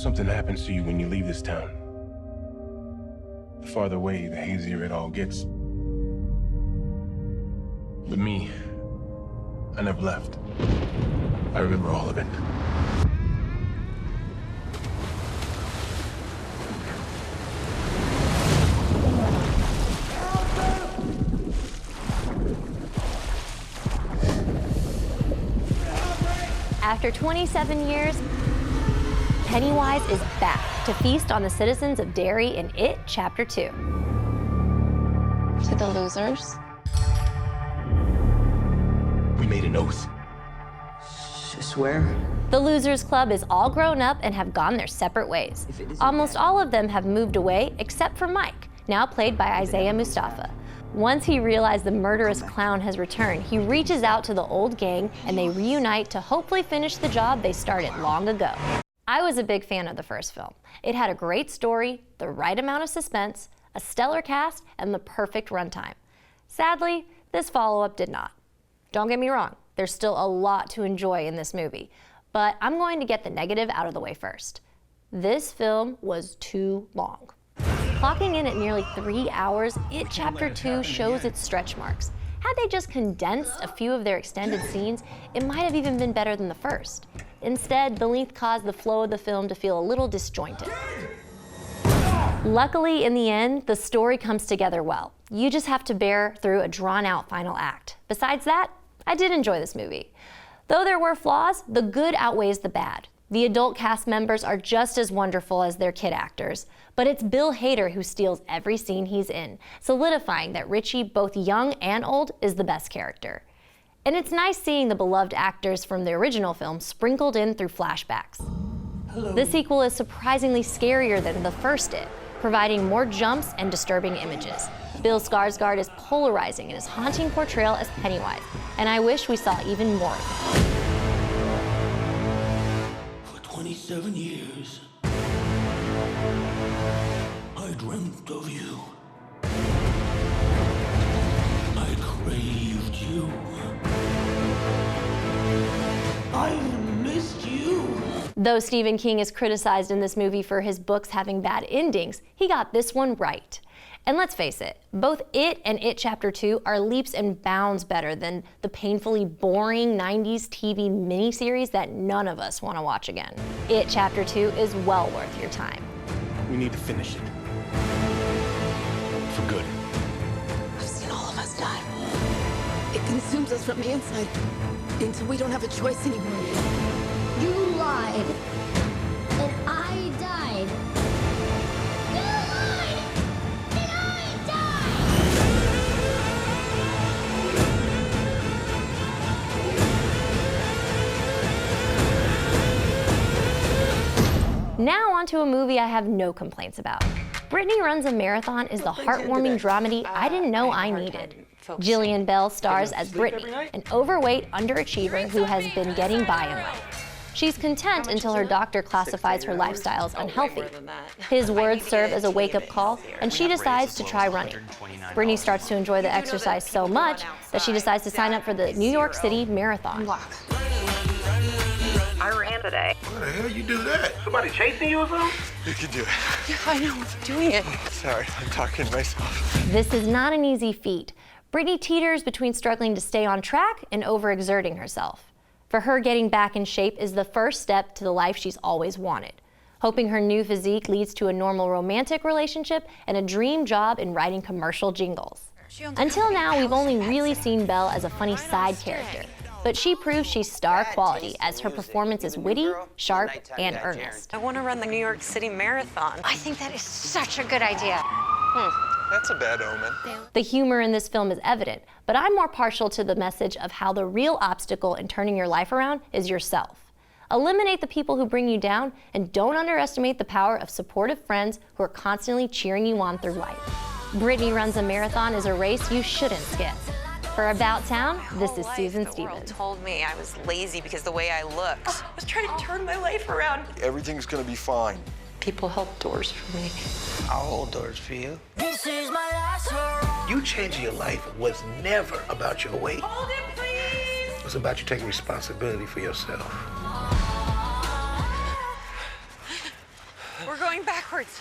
Something happens to you when you leave this town. The farther away, the hazier it all gets. But me, I never left. I remember all of it. After 27 years, Pennywise is back to feast on the citizens of Derry in It Chapter 2. To the losers. We made an oath. Swear? The Losers Club is all grown up and have gone their separate ways. Almost all of them have moved away except for Mike, now played by Isaiah Mustafa. Once he realized the murderous clown has returned, he reaches out to the old gang and they reunite to hopefully finish the job they started long ago. I was a big fan of the first film. It had a great story, the right amount of suspense, a stellar cast, and the perfect runtime. Sadly, this follow-up did not. Don't get me wrong, there's still a lot to enjoy in this movie, but I'm going to get the negative out of the way first. This film was too long. Clocking in at nearly 3 hours, It Chapter 2 shows its stretch marks. Had they just condensed a few of their extended scenes, it might have even been better than the first. Instead, the length caused the flow of the film to feel a little disjointed. Luckily, in the end, the story comes together well. You just have to bear through a drawn-out final act. Besides that, I did enjoy this movie. Though there were flaws, the good outweighs the bad. The adult cast members are just as wonderful as their kid actors, but it's Bill Hader who steals every scene he's in, solidifying that Richie, both young and old, is the best character. And it's nice seeing the beloved actors from the original film sprinkled in through flashbacks. The sequel is surprisingly scarier than the first It, providing more jumps and disturbing images. Bill Skarsgård is polarizing in his haunting portrayal as Pennywise, and I wish we saw even more of him. 27 years, I dreamt of you. I craved you. I missed you. Though Stephen King is criticized in this movie for his books having bad endings, he got this one right. And let's face it, both It and It Chapter 2 are leaps and bounds better than the painfully boring 90s TV miniseries that none of us want to watch again. It Chapter 2 is well worth your time. We need to finish it. For good. I've seen all of us die. It consumes us from the inside until we don't have a choice anymore. You lied. And I died. You lied. And I died. Now on to a movie I have no complaints about. Brittany Runs a Marathon is the heartwarming dramedy I didn't know I needed. Jillian Bell stars as Brittany, an overweight underachiever who has been getting by in life. She's content until her doctor classifies her lifestyle as unhealthy. His words serve as a wake-up call, and she decides to try running. Brittany starts to enjoy the exercise so much that she decides to sign up for the New York City Marathon. I ran today. Why the hell you do that? Somebody chasing you or something? You can do it. Yeah, I know, I'm doing it. Sorry, I'm talking to myself. This is not an easy feat. Brittany teeters between struggling to stay on track and overexerting herself. For her, getting back in shape is the first step to the life she's always wanted. Hoping her new physique leads to a normal romantic relationship and a dream job in writing commercial jingles. Until now, we've only really seen Belle as a funny side character, but she proves she's star quality as her performance is witty, sharp, and earnest. I want to run the New York City Marathon. I think that is such a good idea. That's a bad omen. The humor in this film is evident, but I'm more partial to the message of how the real obstacle in turning your life around is yourself. Eliminate the people who bring you down, and don't underestimate the power of supportive friends who are constantly cheering you on through life. Brittany Runs a Marathon is a race you shouldn't skip. For About Town, this is Susan The world Stevens. told me I was lazy because the way I looked. I was trying to turn my life around. Everything's gonna be fine. People held doors for me. I'll hold doors for you. This is my last hurrah. You changing your life was never about your weight. Hold it, please. It was about you taking responsibility for yourself. This is my last hurrah. It was about you taking responsibility for yourself. It was about you taking responsibility for yourself. We're going backwards.